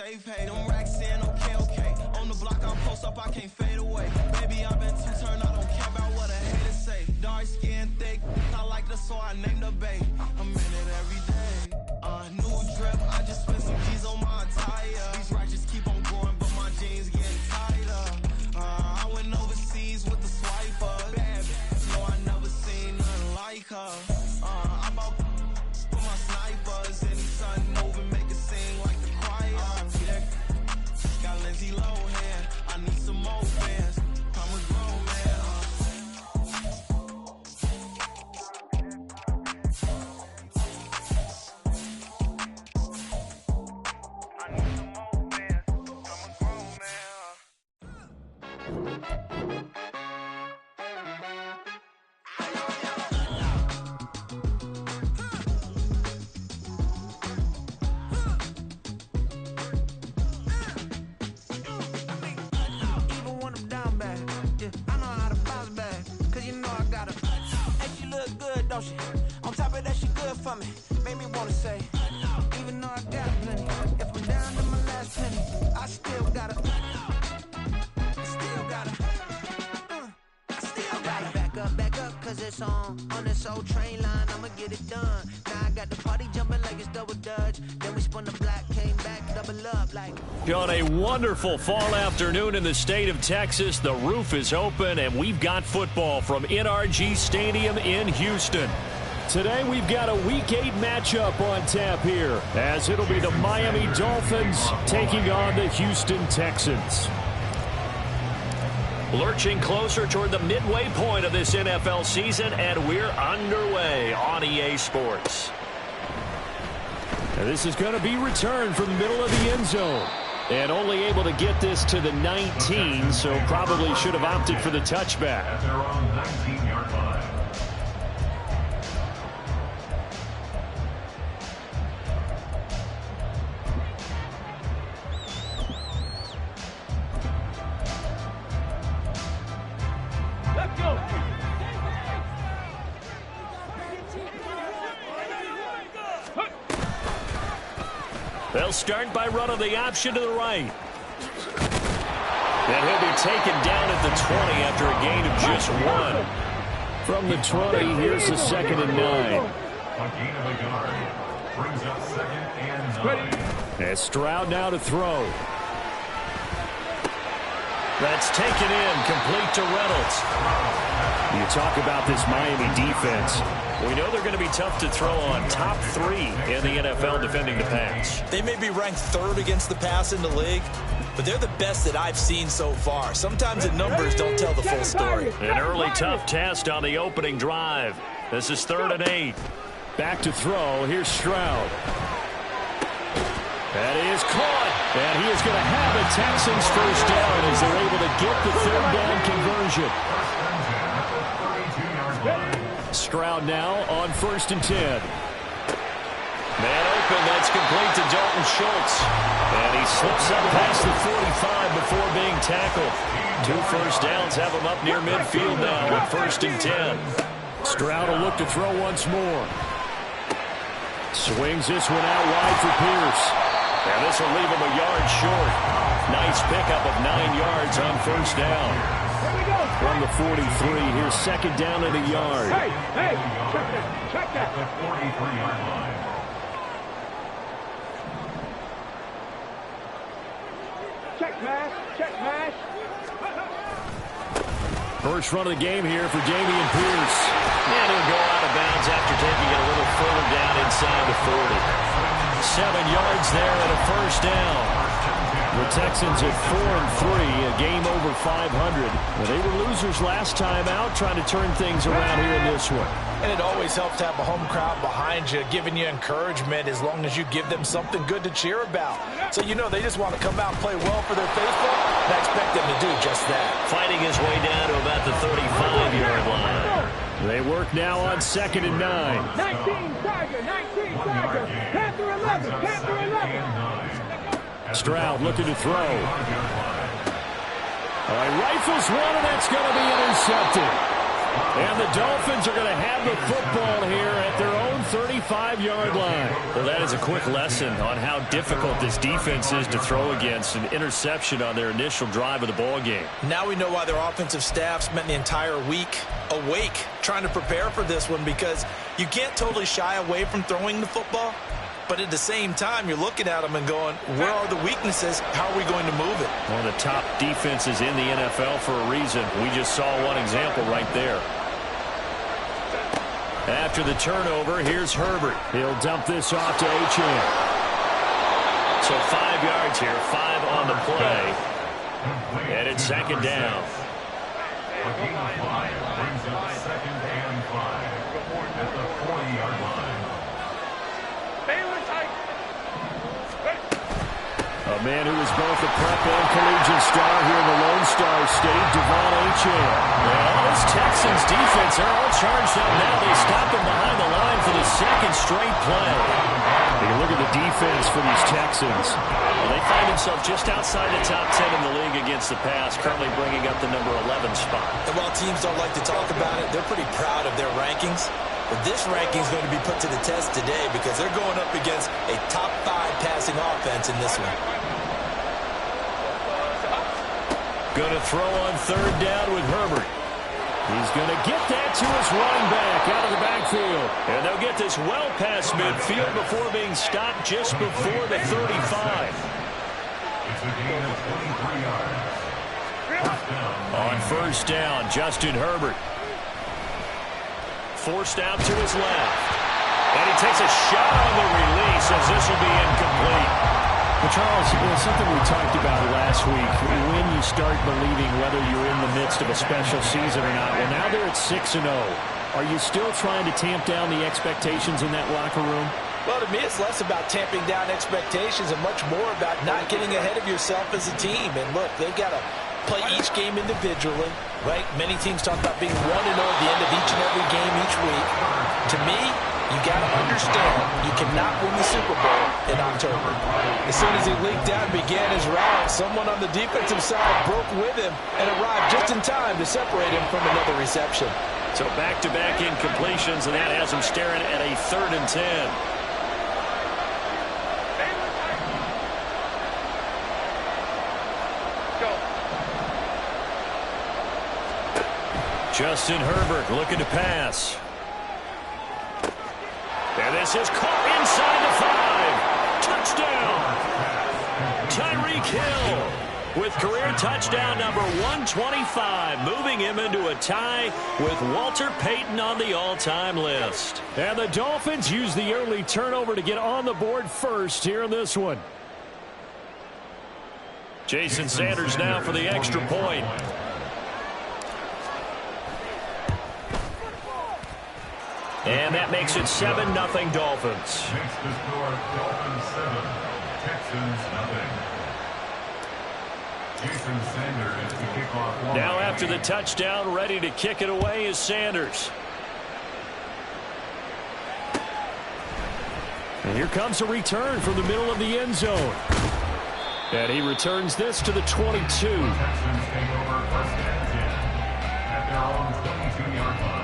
safe hay. Them racks in, okay. On the block, I'm post up, I can't fade away. Baby, I've been too turned, I don't care about what a hater say. Dark skin, thick, I like the so I named the bay. I'm in it every day. New drip, I just spent some G's on my attire. These righteous keep on growing, but my jeans getting tighter. I went overseas with the swiper. Bad bitch, no, I never seen nothing like her. I bought for my snipers. Anytime moving, make it sing like the choir. Got Lindsay Lohan, I need some more fans. I'm a grown man. I need some more fans. I'm a grown man. Even when I'm down bad, yeah, I know how to bounce back. Cause you know I got her. And she look good, don't she? On top of that, she good for me. Made me wanna say, even though I got plenty, if I'm down to my last penny, I still got her. Still got her. I still got her. Back up, cause it's on this old train line, I'ma get it done. Now I got the party jumping like it's double dutch. Then we spun the block, came back, double up like. On a wonderful fall afternoon in the state of Texas, the roof is open and we've got football from NRG Stadium in Houston. Today we've got a Week 8 matchup on tap here, as it'll be the Miami Dolphins taking on the Houston Texans. Lurching closer toward the midway point of this NFL season, and we're underway on EA Sports. And this is going to be returned from the middle of the end zone. And only able to get this to the 19, so probably should have opted for the touchback. At their own 19-yard line. Let's go. They'll start by running the option to the right. And he'll be taken down at the 20 after a gain of just 1. From the 20, here's the 2nd and 9. A gain of a yard. Brings up 2nd and 9. And Stroud now to throw. That's taken in, complete to Reynolds. You talk about this Miami defense. We know they're going to be tough to throw on. Top 3 in the NFL defending the pass. They may be ranked 3rd against the pass in the league, but they're the best that I've seen so far. Sometimes the numbers don't tell the full story. An early tough test on the opening drive. This is 3rd and 8. Back to throw. Here's Stroud. That is caught. And he is going to have a Texans first down as they're able to get the 3rd down conversion. Stroud now on 1st and 10. Man open, that's complete to Dalton Schultz. And he slips up past the 45 before being tackled. 2 first downs have him up near midfield now at 1st and 10. Stroud will look to throw once more. Swings this one out wide for Pierce. And this will leave him a yard short. Nice pickup of 9 yards on 1st down. From the 43, here's 2nd down and a yard. Hey, check that. The 43-yard line. Check mash. First run of the game here for Dameon Pierce. And he'll go out of bounds after taking it a little further down inside the 40. 7 yards there and a first down. The Texans at 4-3, a game over 500. They were losers last time out, trying to turn things around here in this one. And it always helps to have a home crowd behind you, giving you encouragement as long as you give them something good to cheer about. So you know they just want to come out and play well for their faithful, and I expect them to do just that. Fighting his way down to about the 35-yard line. They work now on 2nd and 9. 19 Tiger. Panther 11. Stroud looking to throw. All right, rifles one, and that's going to be intercepted. And the Dolphins are going to have the football here at their own 35-yard line. Well, that is a quick lesson on how difficult this defense is to throw against. An interception on their initial drive of the ball game. Now we know why their offensive staff spent the entire week awake trying to prepare for this one, because you can't totally shy away from throwing the football. But at the same time, you're looking at them and going, where are the weaknesses? How are we going to move it? One of the top defenses in the NFL for a reason. We just saw one example right there. After the turnover, here's Herbert. He'll dump this off to Achane. So 5 yards here, 5 on the play. And it's second down. A gain of 5 brings up second and 5 at the 40-yard line. A man who is both a prep and collegiate star here in the Lone Star State, Devon Achane. Well, this Texans defense, they're all charged up now. They stop him behind the line for the second straight play. You look at the defense for these Texans. Well, they find themselves just outside the top 10 in the league against the pass, currently bringing up the number 11 spot. And while teams don't like to talk about it, they're pretty proud of their rankings. But this ranking is going to be put to the test today because they're going up against a top 5 passing offense in this one. Going to throw on third down with Herbert. He's going to get that to his running back out of the backfield. And they'll get this well past midfield before being stopped just before the 35. It's a gain of 23 yards. On first down, Justin Herbert. Forced out to his left. And he takes a shot on the release as this will be incomplete. Well, Charles, something we talked about last week, when you start believing whether you're in the midst of a special season or not. Well, now they're at 6-0. Are you still trying to tamp down the expectations in that locker room? Well, to me, it's less about tamping down expectations and much more about not getting ahead of yourself as a team. And look, they've got to play each game individually, right? Many teams talk about being 1-0 at the end of each and every game each week. To me, you got to understand you cannot win the Super Bowl in October. As soon as he leaked out and began his route, someone on the defensive side broke with him and arrived just in time to separate him from another reception. So back-to-back incompletions, and that has him staring at a 3rd and 10. Justin Herbert looking to pass. And this is caught inside the 5. Touchdown! Tyreek Hill with career touchdown number 125, moving him into a tie with Walter Payton on the all-time list. And the Dolphins use the early turnover to get on the board first here in this one. Jason Sanders now for the extra point. And that makes it 7-0 Dolphins. Makes the score Dolphins 7, Texans nothing. Jason Sanders to kick off. Now after the touchdown, ready to kick it away is Sanders. And here comes a return from the middle of the end zone. And he returns this to the 22. Texans take over 1st and 10 at their own 22-yard line.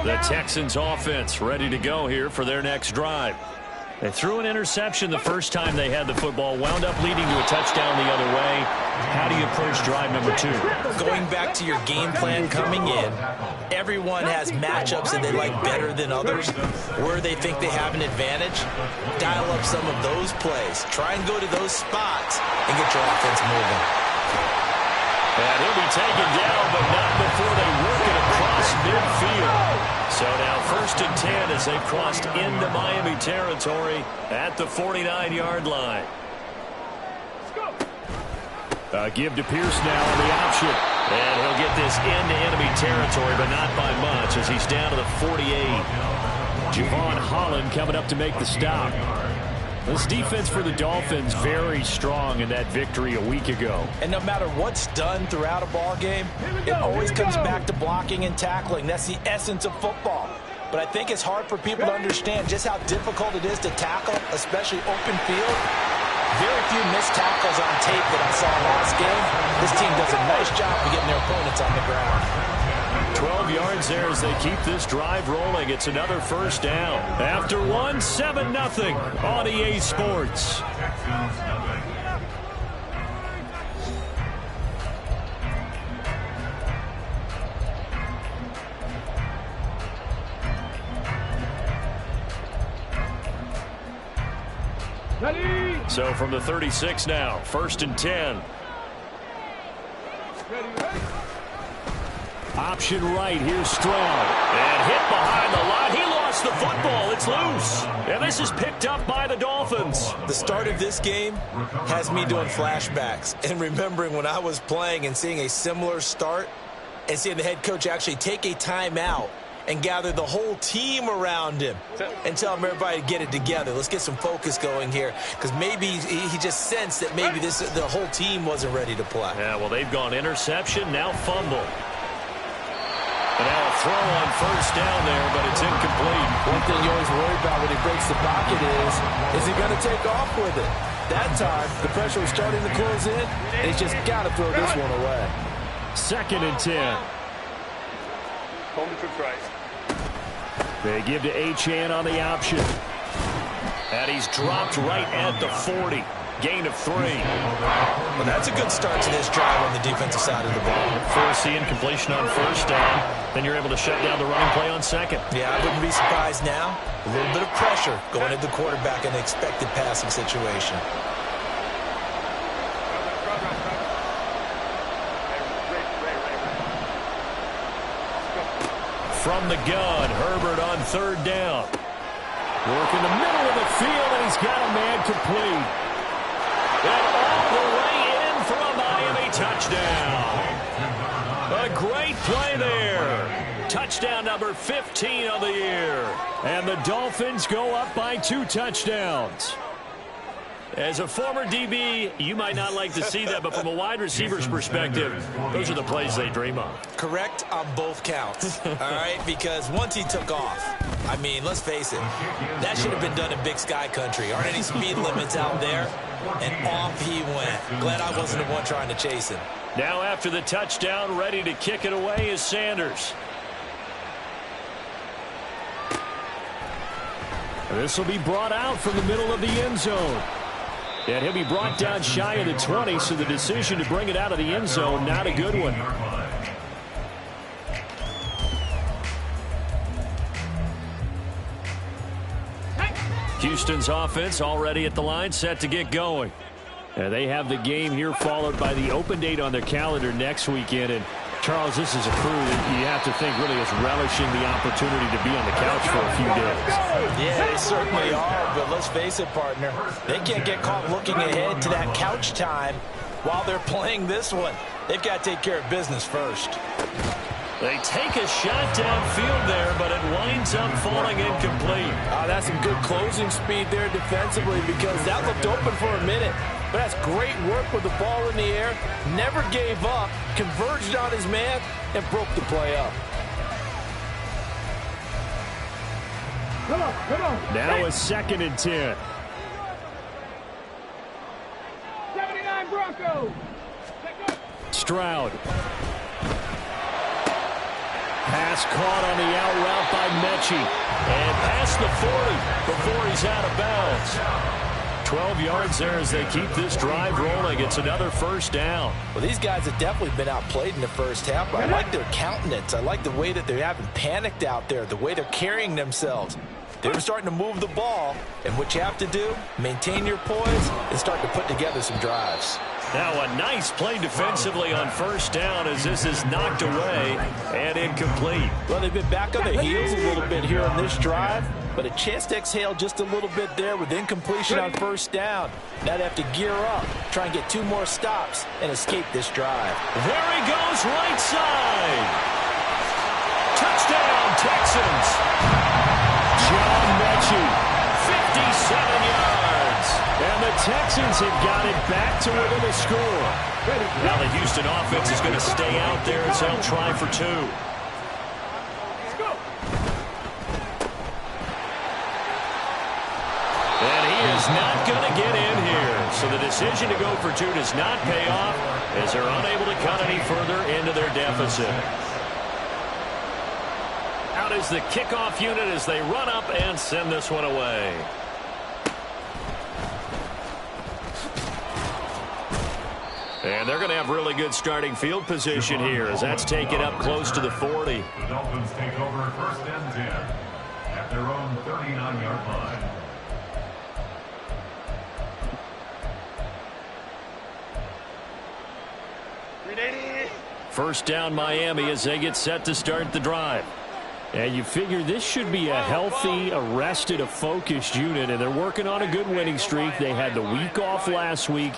The Texans offense ready to go here for their next drive. They threw an interception the first time they had the football, wound up leading to a touchdown the other way. How do you approach drive number 2? Going back to your game plan coming in, everyone has matchups that they like better than others, where they think they have an advantage. Dial up some of those plays. Try and go to those spots and get your offense moving. And he'll be taken down, but not before they work it across midfield. So now 1st and 10 as they've crossed into Miami territory at the 49-yard line. Give to Pierce now on the option. And he'll get this into enemy territory, but not by much as he's down to the 48. Javon Holland coming up to make the stop. This defense for the Dolphins very strong in that victory a week ago. And no matter what's done throughout a ball game, it always comes back to blocking and tackling. That's the essence of football. But I think it's hard for people to understand just how difficult it is to tackle, especially open field. Very few missed tackles on tape that I saw last game. This team does a nice job of getting their opponents on the ground. 12 yards there as they keep this drive rolling. It's another first down. After one, 7-0 on EA Sports. So from the 36 now, 1st and 10. Option right, here's Stroud. And hit behind the line. He lost the football. It's loose. And this is picked up by the Dolphins. The start of this game has me doing flashbacks and remembering when I was playing and seeing a similar start and seeing the head coach actually take a timeout and gather the whole team around him and tell him everybody to get it together. Let's get some focus going here, because maybe he just sensed that maybe the whole team wasn't ready to play. Yeah, well, they've gone interception, now fumble. And now a throw on first down there, but it's incomplete. One thing you always worry about when he breaks the pocket is he going to take off with it? That time, the pressure was starting to close in, and he's just got to throw this one away. 2nd and 10. Home to right. They give to Achane on the option. And he's dropped right at the 40. Gain of 3. Well, that's a good start to this drive on the defensive side of the ball. Force the incompletion on first down. Then you're able to shut down the running play on 2nd. Yeah, I wouldn't be surprised now. A little bit of pressure going at the quarterback in an expected passing situation. From the gun, Herbert on 3rd down. Work in the middle of the field, and he's got a man complete. And all the way in for a Miami touchdown. A great play there. Touchdown number 15 of the year. And the Dolphins go up by 2 touchdowns. As a former DB, you might not like to see that, but from a wide receiver's perspective, those are the plays they dream of. Correct on both counts, all right? Because once he took off, I mean, let's face it, that should have been done in Big Sky country. Aren't any speed limits out there? And off he went. Glad I wasn't the one trying to chase him. Now after the touchdown, ready to kick it away is Sanders. This will be brought out from the middle of the end zone. And he'll be brought down shy of the 20, so the decision to bring it out of the end zone, not a good one. Houston's offense already at the line, set to get going. And they have the game here followed by the open date on their calendar next weekend. And Charles, this is a crew that you have to think really is relishing the opportunity to be on the couch for a few days. Yeah, they certainly are, but let's face it, partner. They can't get caught looking ahead to that couch time while they're playing this one. They've got to take care of business first. They take a shot downfield there, but it winds up falling incomplete. That's some good closing speed there defensively, because that looked open for a minute. But that's great work with the ball in the air. Never gave up, converged on his man, and broke the play up. Come on. Now a 2nd and 10. 79 Broncos. Stroud. Pass caught on the out route by Mechie. And past the 40 before he's out of bounds. 12 yards there as they keep this drive rolling. It's another first down. Well, these guys have definitely been outplayed in the first half, but I like their countenance. I like the way that they haven't panicked out there, the way they're carrying themselves. They're starting to move the ball, and what you have to do, maintain your poise and start to put together some drives. Now a nice play defensively on first down as this is knocked away and incomplete. Well, they've been back on their heels a little bit here on this drive, but a chance to exhale just a little bit there with incompletion on first down. Now they have to gear up, try and get 2 more stops, and escape this drive. There he goes, right side. Touchdown, Texans. John Mechie, 57 yards. And the Texans have got it back to within a score. Now the Houston offense is going to stay out there as they'll try for 2. And he is not going to get in here. So the decision to go for two does not pay off as they're unable to cut any further into their deficit. Out is the kickoff unit as they run up and send this one away. And they're going to have really good starting field position here as that's taken up close to the 40. The Dolphins take over first and 10 at their own 39-yard line. First down Miami as they get set to start the drive. And you figure this should be a healthy, a focused unit, and they're working on a good winning streak. They had the week off last week.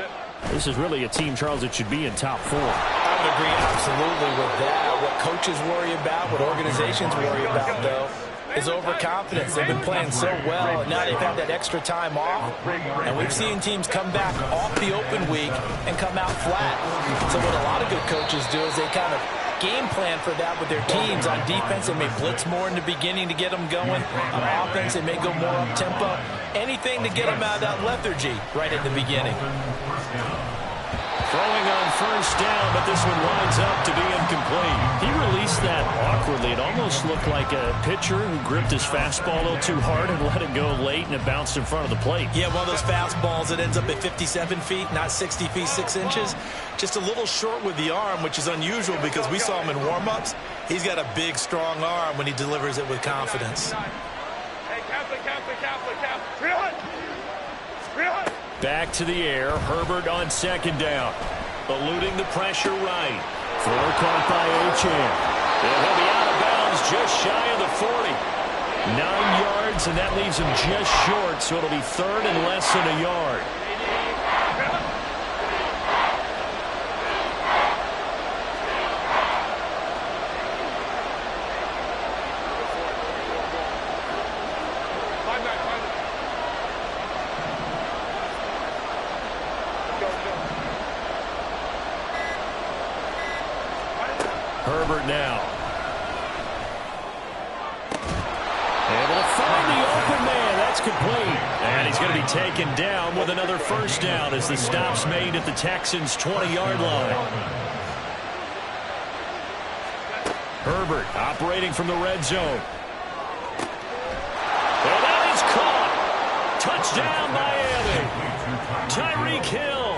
This is really a team, Charles, that should be in top 4. I would agree absolutely with that. What coaches worry about, what organizations worry about, though, is overconfidence. They've been playing so well, and now they've had that extra time off. And we've seen teams come back off the open week and come out flat. So what a lot of good coaches do is they kind of game plan for that with their teams. On defense, they may blitz more in the beginning to get them going. On offense, they may go more up-tempo. Anything to get them out of that lethargy right at the beginning. Throwing on first down, but this one winds up to be incomplete. He released that awkwardly. It almost looked like a pitcher who gripped his fastball a little too hard and let it go late, and it bounced in front of the plate. Yeah, one of those fastballs that ends up at 57 feet, not 60 feet, 6 inches. Just a little short with the arm, which is unusual because we saw him in warm-ups. He's got a big, strong arm when he delivers it with confidence. Back to the air. Herbert on second down. Eluding the pressure right. Throw caught by Achane. And he'll be out of bounds just shy of the 40. 9 yards, and that leaves him just short, so it'll be third and less than a yard. Herbert now. Able to find the open man. That's complete. And he's going to be taken down with another first down as the stop's made at the Texans' 20-yard line. Herbert operating from the red zone. And that is caught. Touchdown, Miami. Tyreek Hill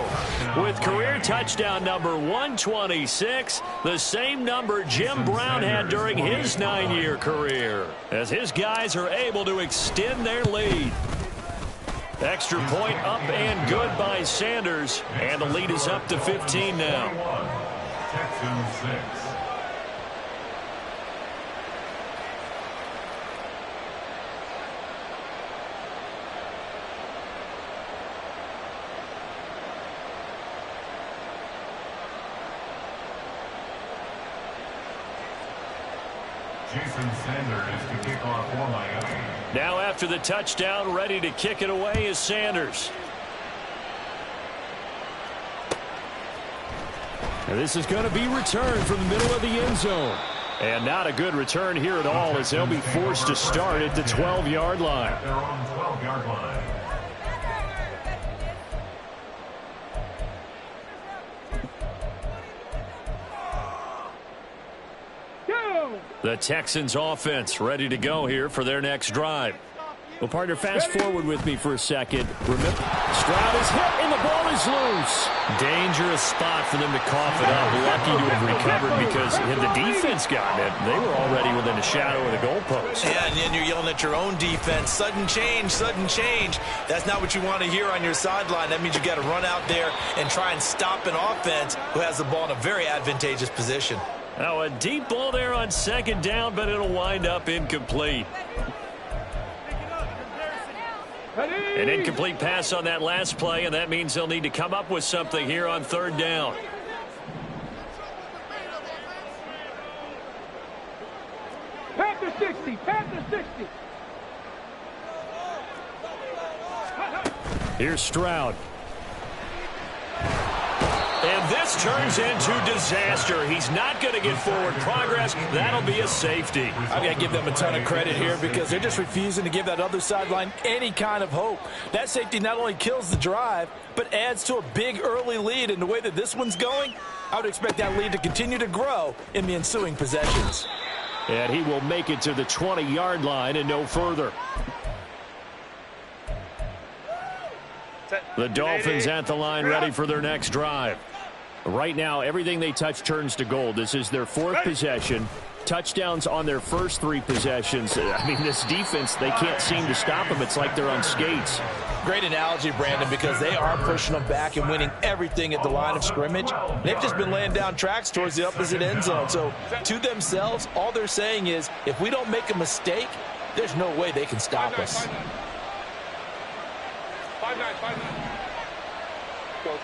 with career touchdown number 126, the same number Jim Brown had during his 9-year career, as his guys are able to extend their lead. Extra point up and good by Sanders, and the lead is up to 15 now. Texans 6. Jason Sanders to kick off for Miami. Now after the touchdown, ready to kick it away is Sanders. And this is going to be returned from the middle of the end zone. And not a good return here at all as they'll be forced to start at the 12-yard line. At their own 12-yard line. The Texans offense ready to go here for their next drive. Well, partner, fast forward with me for a second. Remember, Stroud is hit and the ball is loose. Dangerous spot for them to cough it up. Lucky to have recovered because had the defense gotten it, they were already within a shadow of the goalpost. Yeah, and then you're yelling at your own defense. Sudden change, sudden change. That's not what you want to hear on your sideline. That means you got to run out there and try and stop an offense who has the ball in a very advantageous position. Now a deep ball there on second down, but it'll wind up incomplete. An incomplete pass on that last play, and that means they'll need to come up with something here on third down. Panther 60, Panther 60. Here's Stroud. And this turns into disaster. He's not going to get forward progress. That'll be a safety. I've got to give them a ton of credit here because they're just refusing to give that other sideline any kind of hope. That safety not only kills the drive, but adds to a big early lead. In the way that this one's going, I would expect that lead to continue to grow in the ensuing possessions. And he will make it to the 20-yard line and no further. The Dolphins at the line ready for their next drive. Right now, everything they touch turns to gold. This is their fourth possession. Touchdowns on their first 3 possessions. I mean, this defense, they can't seem to stop them. It's like they're on skates. Great analogy, Brandon, because they are pushing them back and winning everything at the line of scrimmage. They've just been laying down tracks towards the opposite end zone. So to themselves, all they're saying is, if we don't make a mistake, there's no way they can stop us. 5-9. Go.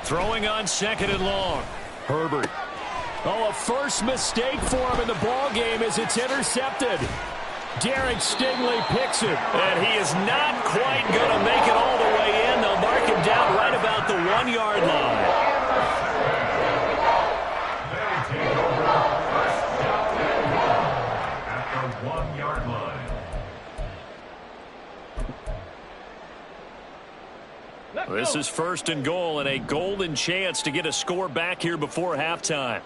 Throwing on 2nd and long. Herbert. Oh, a first mistake for him in the ball game as it's intercepted. Derek Stingley picks it. And he is not quite going to make it all the way in. They'll mark him down right about the 1-yard line. They take over first down and 1 at the 1-yard line. This is 1st and goal and a golden chance to get a score back here before halftime.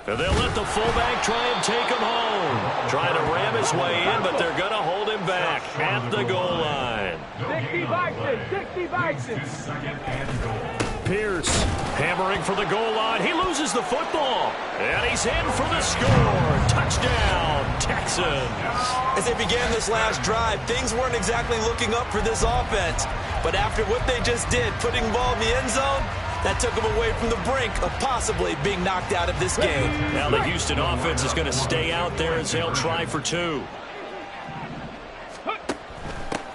And they'll let the fullback try and take him home. Trying to ram his way in, but they're going to hold him back at the goal line. 60 Vikings. Second and goal. Pierce hammering for the goal line. He loses the football. And he's in for the score. Touchdown, Texans. As they began this last drive, things weren't exactly looking up for this offense. But after what they just did, putting the ball in the end zone, that took them away from the brink of possibly being knocked out of this game. Now the Houston offense is going to stay out there as they'll try for 2.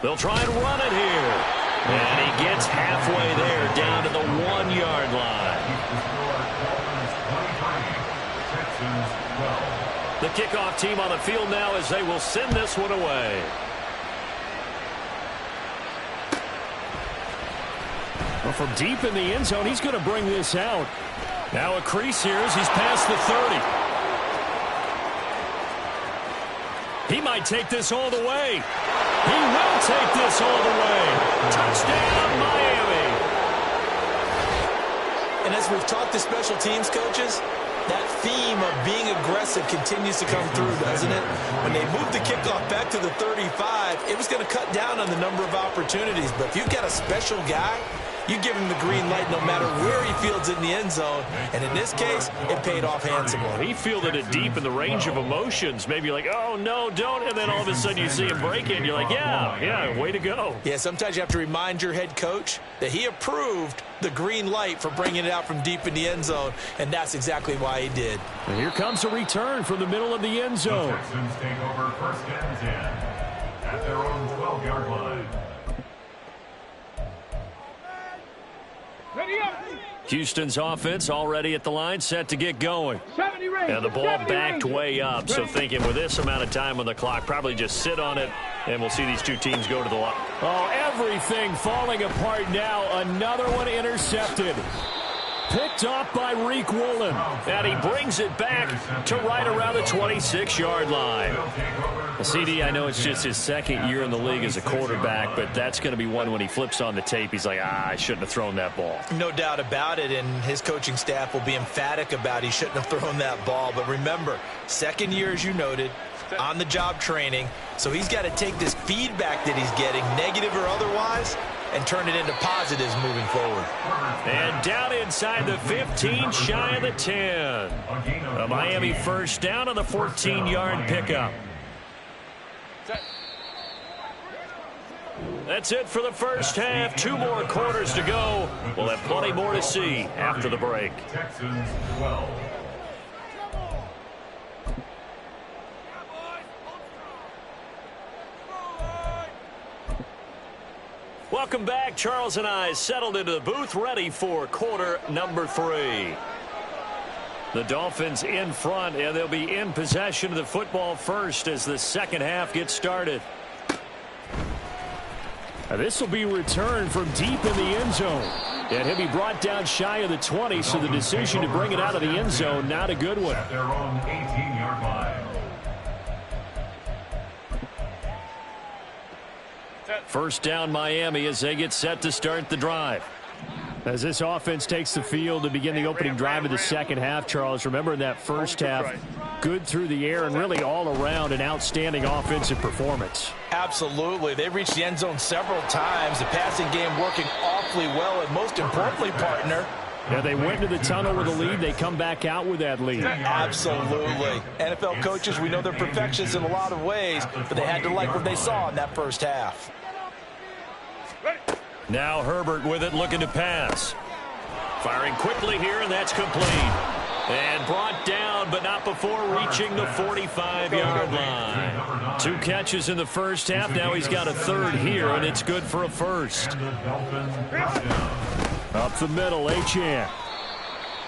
They'll try and run it here. And he gets halfway there, down to the 1-yard line. The kickoff team on the field now as they will send this one away. Well, from deep in the end zone, he's going to bring this out. Now a crease here as he's past the 30. He might take this all the way. He will take this all the way. Touchdown, Miami. And as we've talked to special teams coaches, that theme of being aggressive continues to come through, doesn't it? When they moved the kickoff back to the 35, it was going to cut down on the number of opportunities. But if you've got a special guy, you give him the green light no matter where he fields it in the end zone. And in this case, it paid off handsomely. He fielded it deep in the range of emotions. Maybe you're like, oh, no, don't. And then all of a sudden you see him break it. And you're like, yeah, way to go. Yeah, sometimes you have to remind your head coach that he approved the green light for bringing it out from deep in the end zone. And that's exactly why he did. And here comes a return from the middle of the end zone. The Texans take over 1st and 10 at their own 12-yard line. Ready up. Houston's offense already at the line, set to get going. 70 range. And the ball backed way up, so thinking with this amount of time on the clock, probably just sit on it, and we'll see these two teams go to the line. Oh, everything falling apart now. Another one intercepted. Picked off by Reek Woolen. And he brings it back to right around the 26-yard line. CD, I know it's just his 2nd year in the league as a quarterback, but that's going to be one when he flips on the tape. He's like, I shouldn't have thrown that ball. No doubt about it, and his coaching staff will be emphatic about he shouldn't have thrown that ball. But remember, 2nd year, as you noted, on-the-job training. So he's got to take this feedback that he's getting, negative or otherwise, and turn it into positives moving forward. And down inside the 15, shy of the 10. A Miami first down on the 14-yard pickup. That's it for the first half. 2 more quarters to go. We'll have plenty more to see after the break. Texans 12. Welcome back. Charles and I settled into the booth, ready for quarter number 3. The Dolphins in front, and they'll be in possession of the football first as the second half gets started. This will be returned from deep in the end zone. And he'll be brought down shy of the 20, so the decision to bring it out of the end zone, not a good one. At their own 18-yard line. First down Miami as they get set to start the drive. As this offense takes the field to begin the opening drive of the second half, Charles, remember in that first half, good through the air and really all around an outstanding offensive performance. Absolutely. They reached the end zone several times. The passing game working awfully well, and most importantly, partner, yeah, they went into the tunnel with a lead. They come back out with that lead. Absolutely. NFL coaches, we know they're perfectionists in a lot of ways, but they had to like what they saw in that first half. Now Herbert with it, looking to pass. Firing quickly here, and that's complete. And brought down, but not before reaching the 45-yard line. 2 catches in the first half. Now he's got a third here, and it's good for a first. Up the middle, Achane.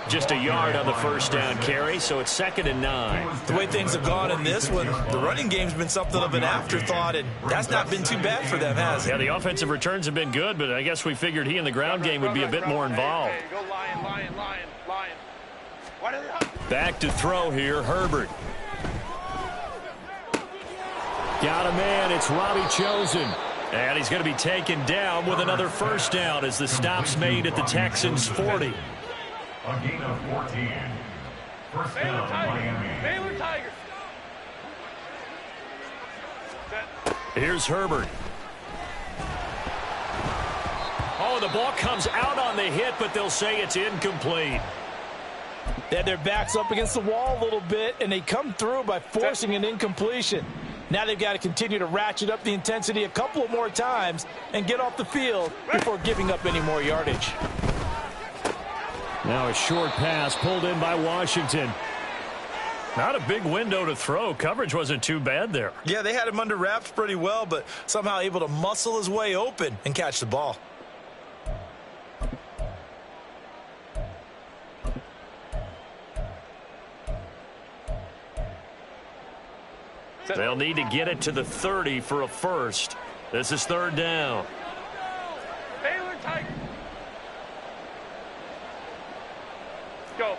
Just a yard on the first down carry, so it's 2nd and 9. The way things have gone in this one, the running game's been something of an afterthought, and that's not been too bad for them, has it? Yeah, the offensive returns have been good, but I guess we figured he in the ground game would be a bit more involved. Go Lion. Back to throw here, Herbert. Got a man, it's Robbie Chosen. And he's going to be taken down with another first down as the stop's made at the Texans' 40. A gain of 14. First down, Miami. Baylor Tigers. Here's Herbert. Oh, the ball comes out on the hit, but they'll say it's incomplete. They had their backs up against the wall a little bit, and they come through by forcing an incompletion. Now they've got to continue to ratchet up the intensity a couple of more times and get off the field before giving up any more yardage. Now a short pass pulled in by Washington. Not a big window to throw. Coverage wasn't too bad there. Yeah, they had him under wraps pretty well, but somehow able to muscle his way open and catch the ball. They'll need to get it to the 30 for a first. This is 3rd down. Baylor Tigers. Go.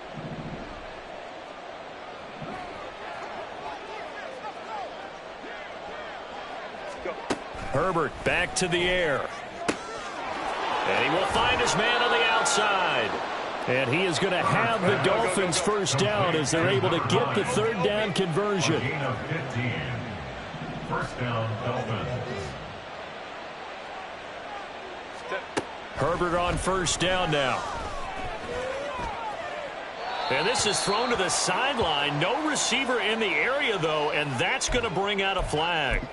Herbert back to the air. And he will find his man on the outside. And he is going to have the Dolphins first down as they're able to get the 3rd down conversion. Gain of 15. First down, Dolphins. Herbert on first down now. And this is thrown to the sideline. No receiver in the area, though, and that's going to bring out a flag.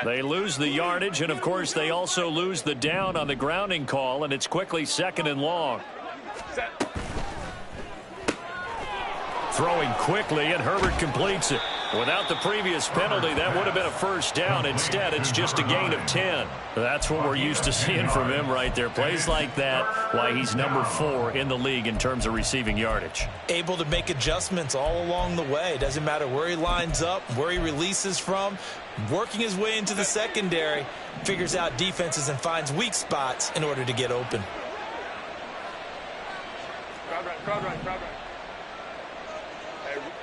They lose the yardage, and, of course, they also lose the down on the grounding call, and it's quickly 2nd and long. Throwing quickly, and Herbert completes it. Without the previous penalty, that would have been a first down. Instead, it's just a gain of 10. That's what we're used to seeing from him right there. Plays like that, why he's number 4 in the league in terms of receiving yardage. Able to make adjustments all along the way. Doesn't matter where he lines up, where he releases from. Working his way into the secondary, figures out defenses and finds weak spots in order to get open. Crowd run. Hey,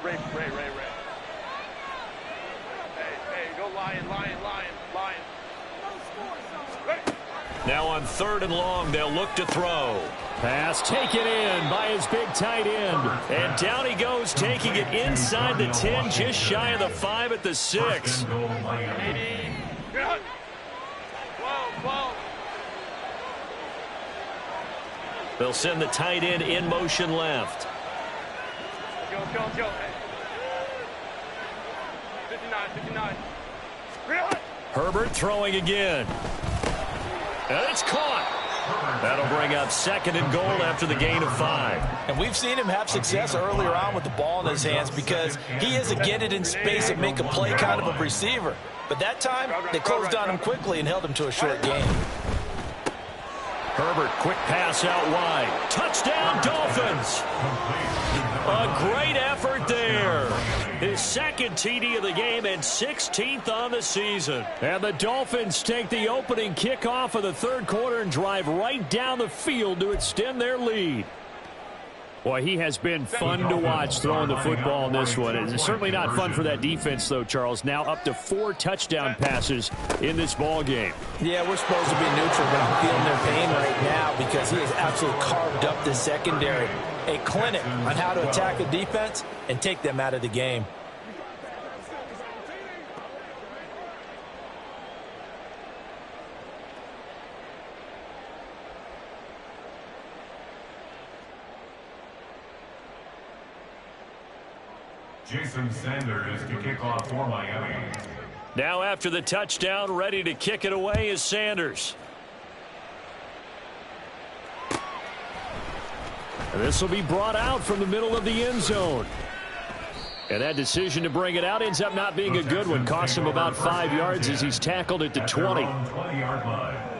Ray. Hey, go Lion. Now on 3rd and long, they'll look to throw. Pass taken in by his big tight end. And down he goes, taking it inside the 10, just shy of the 5 at the 6. They'll send the tight end in motion left. Go. 59. Herbert throwing again. And it's caught. That'll bring up 2nd and goal after the gain of 5. And we've seen him have success earlier on with the ball in his hands because he is a get it in space and make a play kind of a receiver. But that time, they closed on him quickly and held him to a short gain. Herbert, quick pass out wide. Touchdown, Dolphins! A great effort there. His second TD of the game and 16th on the season. And the Dolphins take the opening kickoff of the third quarter and drive right down the field to extend their lead. Boy, he has been fun to watch throwing the football in this one. It's certainly not fun for that defense, though, Charles. Now up to 4 touchdown passes in this ball game. Yeah, we're supposed to be neutral, but I'm feeling their pain right now because he has absolutely carved up the secondary. A clinic on how to attack a defense and take them out of the game. Jason Sanders to kick off for Miami. Now after the touchdown, ready to kick it away is Sanders. And this will be brought out from the middle of the end zone. And that decision to bring it out ends up not being a good one. Cost him about 5 yards as he's tackled at the 20. 20-yard line.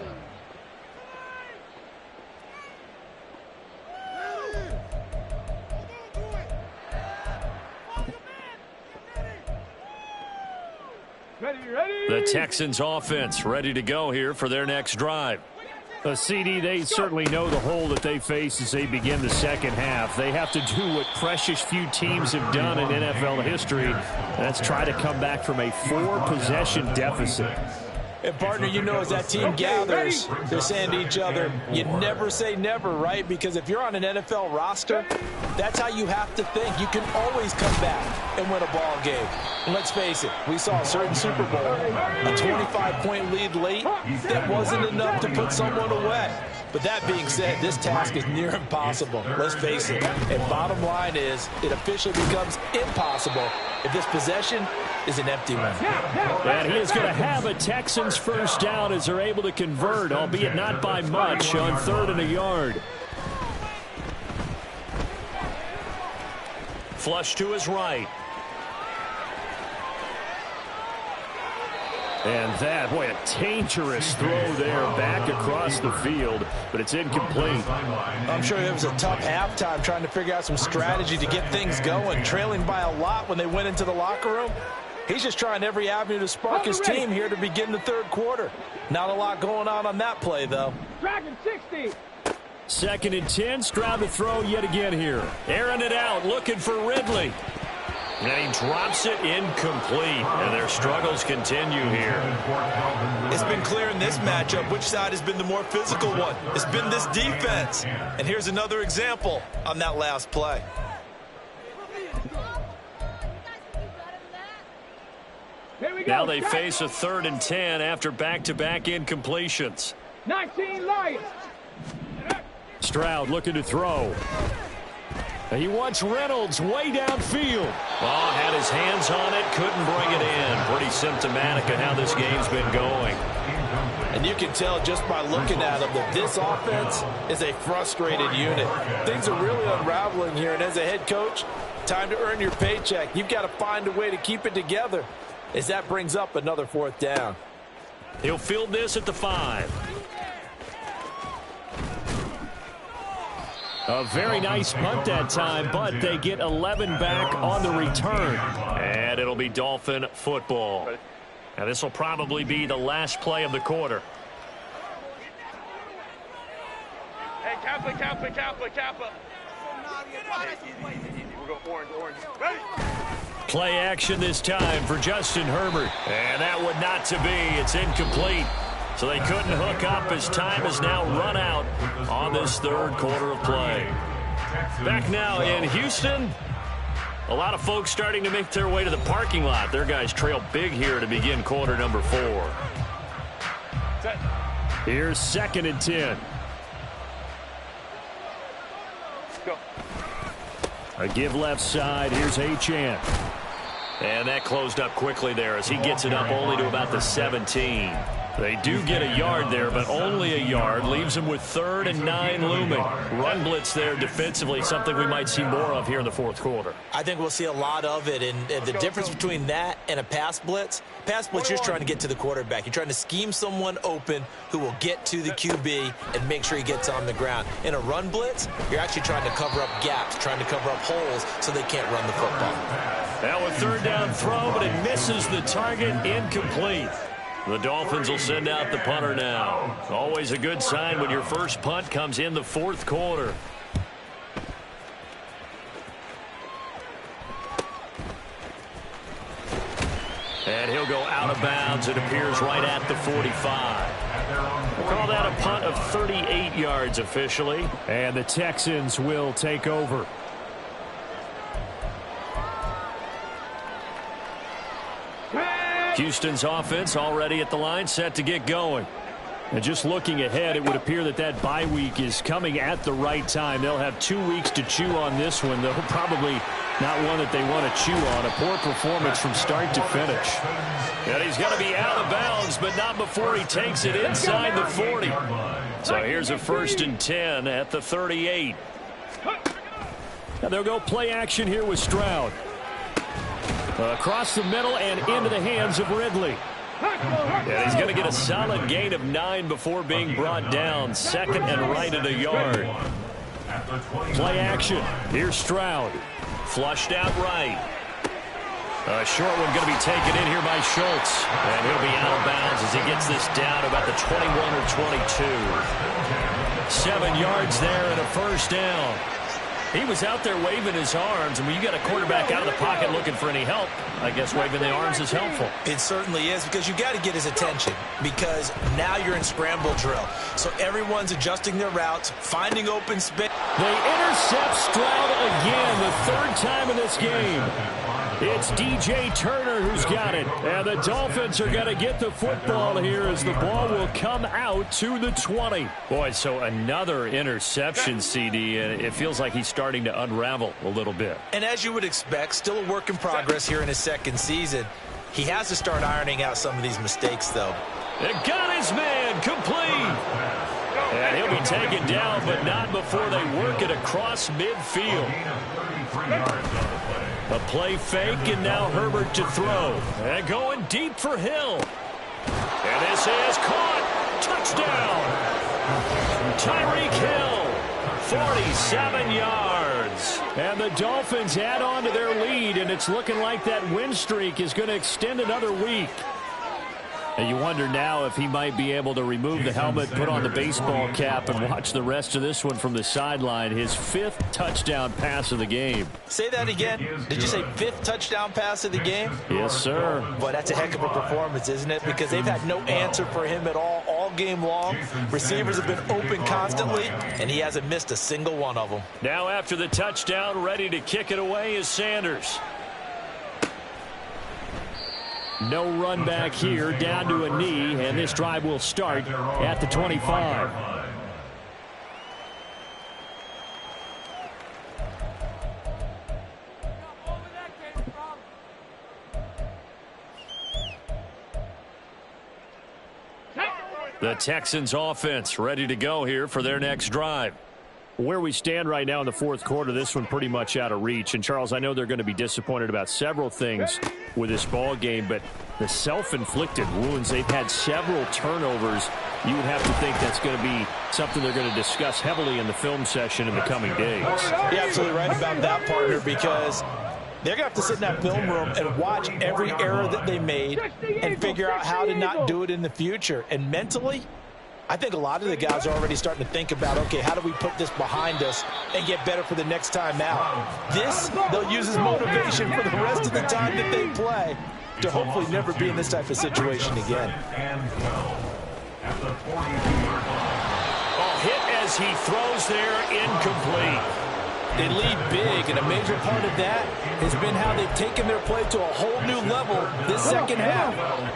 The Texans offense ready to go here for their next drive. CD, they certainly know the hole that they face as they begin the second half. They have to do what precious few teams have done in NFL history. That's try to come back from a 4-possession deficit. And, partner, you know, as that team gathers, they're saying to each other, you never say never, right? Because if you're on an NFL roster, that's how you have to think. You can always come back and win a ball game. And let's face it, we saw a certain Super Bowl, a 25-point lead late, that wasn't enough to put someone away. But that being said, this task is near impossible. Let's face it. And bottom line is, it officially becomes impossible if this possession is an empty one. And he is going to have a Texans first down as they're able to convert, albeit not by much, on 3rd and a yard. Flush to his right. And that, boy, a dangerous throw there back across the field, but it's incomplete. I'm sure it was a tough halftime trying to figure out some strategy to get things going, trailing by a lot when they went into the locker room. He's just trying every avenue to spark his team here to begin the third quarter. Not a lot going on that play, though. Dragon 60. 2nd and 10, Stroud to throw yet again here. Airing it out, looking for Ridley. And he drops it incomplete, and their struggles continue here. It's been clear in this matchup which side has been the more physical one. It's been this defense. And here's another example on that last play. Now they face a 3rd and 10 after back-to-back incompletions. 19 Lions. Stroud looking to throw. And he wants Reynolds way downfield. Oh, had his hands on it, couldn't bring it in. Pretty symptomatic of how this game's been going. And you can tell just by looking at them that this offense is a frustrated unit. Things are really unraveling here, and as a head coach, time to earn your paycheck. You've got to find a way to keep it together as that brings up another 4th down. He'll field this at the 5. A very nice punt that time, but they get 11 back on the return. And it'll be Dolphin football. Now this will probably be the last play of the quarter. Hey, Kappa. We'll go orange. Ready? Play action this time for Justin Herbert. And that would not to be. It's incomplete. So they couldn't hook up as time has now run out on this third quarter of play. Back now in Houston. A lot of folks starting to make their way to the parking lot. Their guys trail big here to begin quarter number 4. Set. Here's 2nd and 10. Go. A give left side. Here's Achane. And that closed up quickly there as he gets it up only to about the 17. They do get a yard there, but only a yard. Leaves them with 3rd and 9 looming. Run blitz there defensively, something we might see more of here in the fourth quarter. I think we'll see a lot of it, and the difference between that and a pass blitz, you're just trying to get to the quarterback. You're trying to scheme someone open who will get to the QB and make sure he gets on the ground. In a run blitz, you're actually trying to cover up gaps, trying to cover up holes so they can't run the football. Now a 3rd down throw, but it misses the target, incomplete. The Dolphins will send out the punter now. Always a good sign when your first punt comes in the fourth quarter. And he'll go out of bounds. It appears right at the 45. We'll call that a punt of 38 yards officially. And the Texans will take over. Houston's offense already at the line, set to get going. And just looking ahead, it would appear that bye week is coming at the right time. They'll have 2 weeks to chew on this one, though probably not one that they want to chew on. A poor performance from start to finish. And he's going to be out of bounds, but not before he takes it inside the 40. So here's a 1st and 10 at the 38. Now they'll go play action here with Stroud. Across the middle and into the hands of Ridley. And he's going to get a solid gain of 9 before being brought down. 2nd and right at a yard. Play action. Here's Stroud. Flushed out right. A short one going to be taken in here by Schultz. And he'll be out of bounds as he gets this down about the 21 or 22. 7 yards there and a 1st down. He was out there waving his arms, and when you got a quarterback out of the pocket looking for any help, I guess waving the arms is helpful. It certainly is, because you got to get his attention, because now you're in scramble drill. So everyone's adjusting their routes, finding open space. They intercept Stroud again, the 3rd time in this game. It's DJ Turner who's got it. And the Dolphins are going to get the football here as the ball will come out to the 20. Boy, so another interception, CD, and it feels like he's starting to unravel a little bit. And as you would expect, still a work in progress here in his 2nd season. He has to start ironing out some of these mistakes, though. It got his man complete. And he'll be taken down, but not before they work it across midfield. A play fake, and now Herbert to throw. And going deep for Hill. And this is caught. Touchdown. Tyreek Hill, 47 yards. And the Dolphins add on to their lead, and it's looking like that win streak is going to extend another week. And you wonder now if he might be able to remove the helmet, put on the baseball cap, and watch the rest of this one from the sideline. His 5th touchdown pass of the game. Say that again. Did you say 5th touchdown pass of the game? Yes, sir. Boy, that's a heck of a performance, isn't it? Because they've had no answer for him at all game long. Receivers have been open constantly, and he hasn't missed a single one of them. Now after the touchdown, ready to kick it away is Sanders. No run back here, down to a knee, and this drive will start at the 25. The Texans offense ready to go here for their next drive. Where we stand right now in the fourth quarter, this one pretty much out of reach. And, Charles, I know they're going to be disappointed about several things with this ball game, but the self-inflicted wounds, they've had several turnovers. You would have to think that's going to be something they're going to discuss heavily in the film session in the coming days. You're absolutely right about that, partner, because they're going to have to sit in that film room and watch every error that they made and figure out how to not do it in the future. And mentally, I think a lot of the guys are already starting to think about, okay, how do we put this behind us and get better for the next time out? This, they'll use as motivation for the rest of the time that they play to hopefully never be in this type of situation again. Hit as he throws there, incomplete. They lead big, and a major part of that has been how they've taken their play to a whole new level this second half.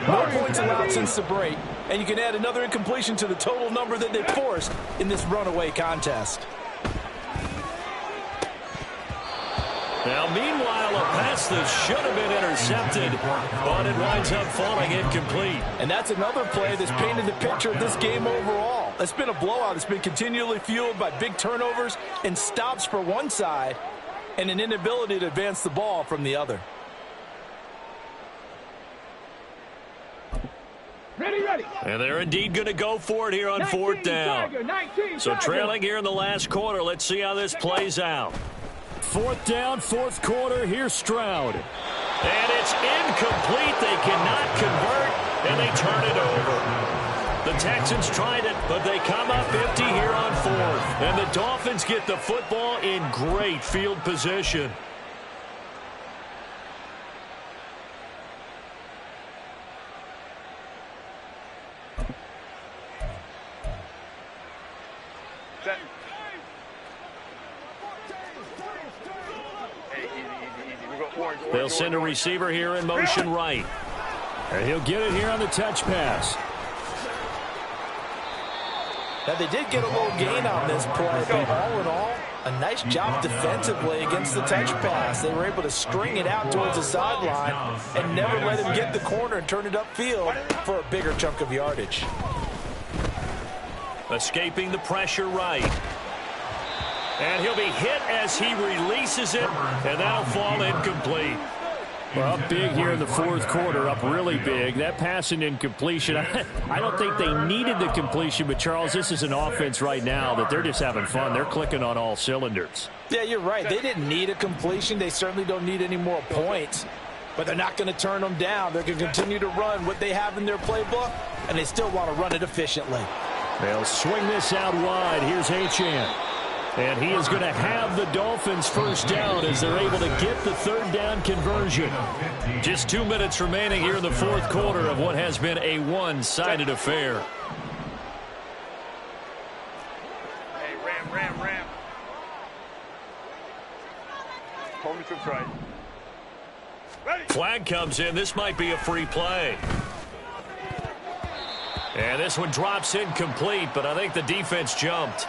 No points allowed since the break, and you can add another incompletion to the total number that they forced in this runaway contest. Now, meanwhile, a pass that should have been intercepted, but it winds up falling incomplete. And that's another play that's painted the picture of this game overall. It's been a blowout. It's been continually fueled by big turnovers and stops for one side and an inability to advance the ball from the other. Ready. And they're indeed going to go for it here on fourth down. So trailing here in the last quarter. Let's see how this plays out. Fourth down, fourth quarter. Here's Stroud. And it's incomplete. They cannot convert, and they turn it over. The Texans tried it, but they come up empty here on fourth. And the Dolphins get the football in great field position. They'll send a receiver here in motion right. And he'll get it here on the touch pass. Now, they did get a little gain on this play, but all in all, a nice job defensively against the touch pass. They were able to string it out towards the sideline and never let him get the corner and turn it upfield for a bigger chunk of yardage. Escaping the pressure right. And he'll be hit as he releases it, and that'll fall incomplete. Well, up big here in the fourth quarter, up really big. That pass and incompletion, I don't think they needed the completion, but, Charles, this is an offense right now that they're just having fun. They're clicking on all cylinders. Yeah, you're right. They didn't need a completion. They certainly don't need any more points, but they're not going to turn them down. They're going to continue to run what they have in their playbook, and they still want to run it efficiently. They'll swing this out wide. Here's Achane. And he is going to have the Dolphins first down as they're able to get the third down conversion. Just 2 minutes remaining here in the fourth quarter of what has been a one-sided affair. Hey, ram. Home trips right. Ready. Flag comes in. This might be a free play. And this one drops incomplete, but I think the defense jumped.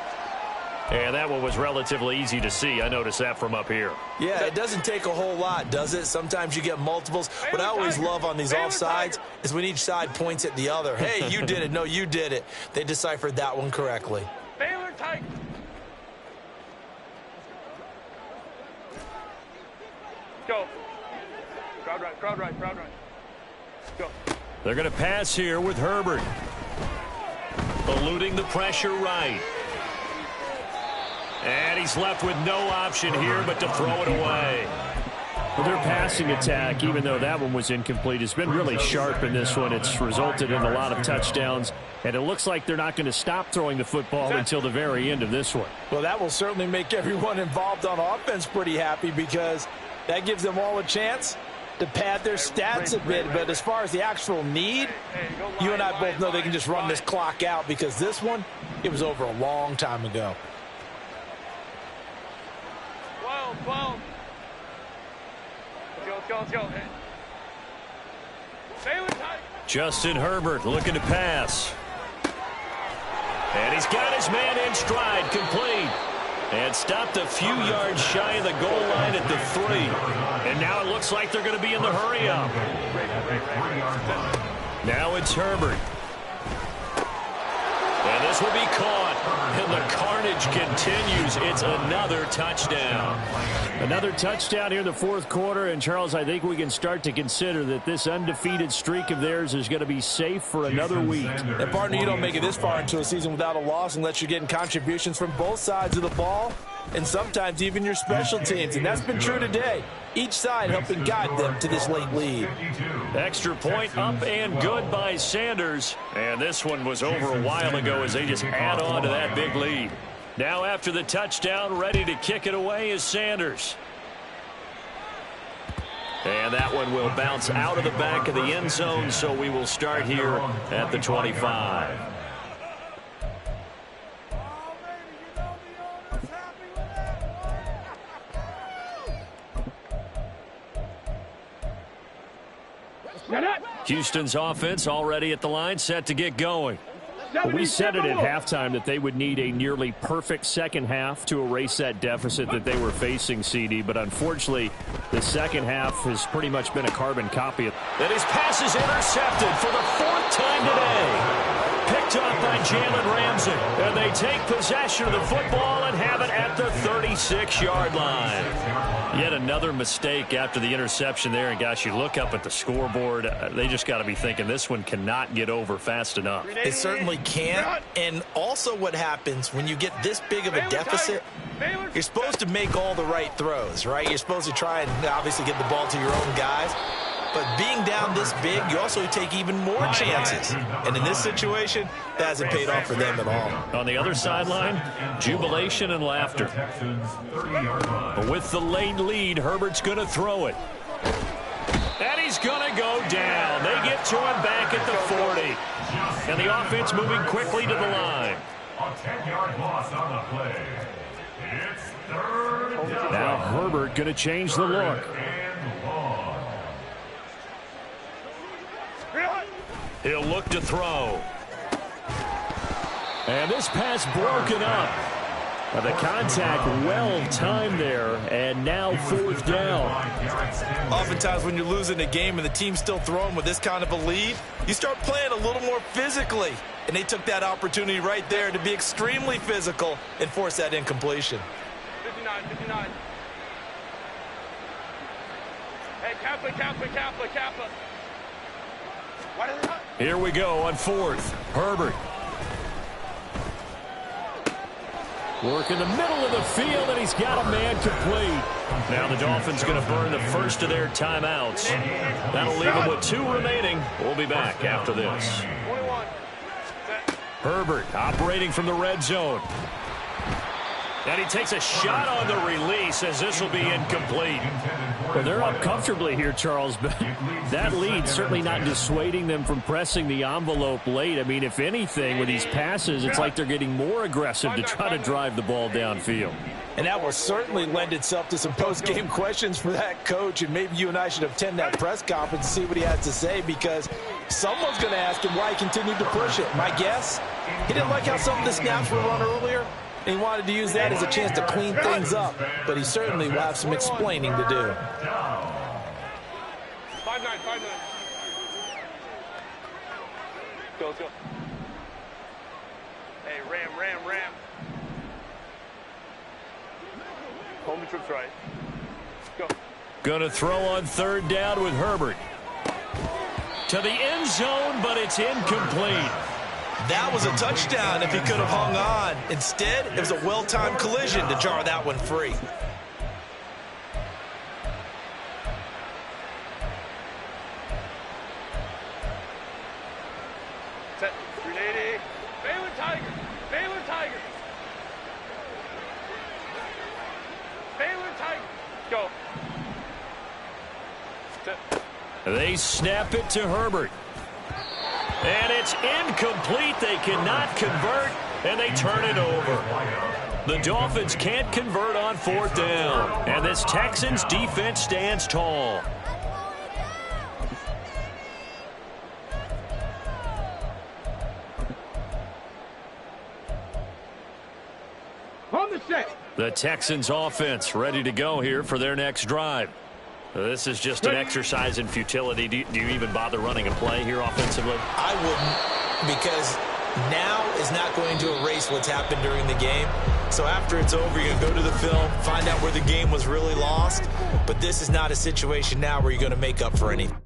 And that one was relatively easy to see. I noticed that from up here. Yeah, it doesn't take a whole lot, does it? Sometimes you get multiples. What I always love on these offsides is when each side points at the other. Hey, you did it. No, you did it. They deciphered that one correctly. Baylor tight. Go. Crowd right. Go. They're going to pass here with Herbert. Eluding the pressure right. And he's left with no option here but to throw it away. Well, their passing attack, even though that one was incomplete, has been really sharp in this one. It's resulted in a lot of touchdowns, and it looks like they're not going to stop throwing the football until the very end of this one. Well, that will certainly make everyone involved on offense pretty happy because that gives them all a chance to pad their stats a bit. But as far as the actual need, you and I both know they can just run this clock out because this one, it was over a long time ago. 12. Let's go. Baylor tight. Justin Herbert looking to pass. And he's got his man in stride, complete. And stopped a few yards shy of the goal line at the 3. And now it looks like they're going to be in the hurry-up. Now it's Herbert. And this will be caught. And the carnage continues. It's another touchdown. Another touchdown here in the fourth quarter. And, Charles, I think we can start to consider that this undefeated streak of theirs is going to be safe for another week. And, partner, you don't make it this far into a season without a loss unless you're getting contributions from both sides of the ball and sometimes even your special teams. And that's been true today. Each side helping guide them to this late lead. Extra point up and good by Sanders. And this one was over a while ago as they just add on to that big lead. Now after the touchdown, ready to kick it away is Sanders. And that one will bounce out of the back of the end zone, so we will start here at the 25. Houston's offense already at the line, set to get going. We said it at halftime that they would need a nearly perfect second half to erase that deficit that they were facing, CD. But unfortunately, the second half has pretty much been a carbon copy. And his pass is intercepted for the 4th time today. Picked up by Jalen Ramsey. And they take possession of the football and have it at the 36-yard line. Yet another mistake after the interception there. And, gosh, you look up at the scoreboard. They just got to be thinking this one cannot get over fast enough. It certainly can't. And also what happens when you get this big of a deficit, you're supposed to make all the right throws, right? You're supposed to try and obviously get the ball to your own guys. But being down this big, you also take even more chances. And in this situation, that hasn't paid off for them at all. On the other sideline, jubilation and laughter. But with the late lead, Herbert's going to throw it. And he's going to go down. They get to him back at the 40. And the offense moving quickly to the line. A 10-yard loss on the play. It's 3rd. Now Herbert going to change the look. He'll look to throw. And this pass broken up. The contact well timed there, and now 4th down. Oftentimes when you're losing a game and the team's still throwing with this kind of a lead, you start playing a little more physically. And they took that opportunity right there to be extremely physical and force that incompletion. 59. Hey, Kappa. Here we go on 4th. Herbert. Work in the middle of the field, and he's got a man complete. Now the Dolphins going to burn the first of their timeouts. That'll leave them with 2 remaining. We'll be back after this. 21. Herbert operating from the red zone. And he takes a shot on the release as this will be incomplete. Well, they're up comfortably here, Charles, but that lead certainly not dissuading them from pressing the envelope late. I mean, if anything, with these passes, it's like they're getting more aggressive to try to drive the ball downfield. And that will certainly lend itself to some post-game questions for that coach, and maybe you and I should attend that press conference and see what he has to say, because someone's going to ask him why he continued to push it. My guess, he didn't like how some of the snaps were run earlier, and he wanted to use that as a chance to clean things up, but he certainly will have some explaining to do. 5-9. Let's go. Hey, ram. Home trips right. Go. Going to throw on 3rd down with Herbert. To the end zone, but it's incomplete. That was a touchdown if he could have hung on. Instead, it was a well-timed collision to jar that one free. Set. 380. Baylor Tigers. Go. Set. They snap it to Herbert. And it's incomplete. They cannot convert, and they turn it over. The Dolphins can't convert on 4th down, and this Texans defense stands tall. On the set. The Texans offense ready to go here for their next drive. This is just an exercise in futility. Do you even bother running a play here offensively? I wouldn't, because now is not going to erase what's happened during the game. So after it's over, you're going to go to the film, find out where the game was really lost. But this is not a situation now where you're going to make up for anything.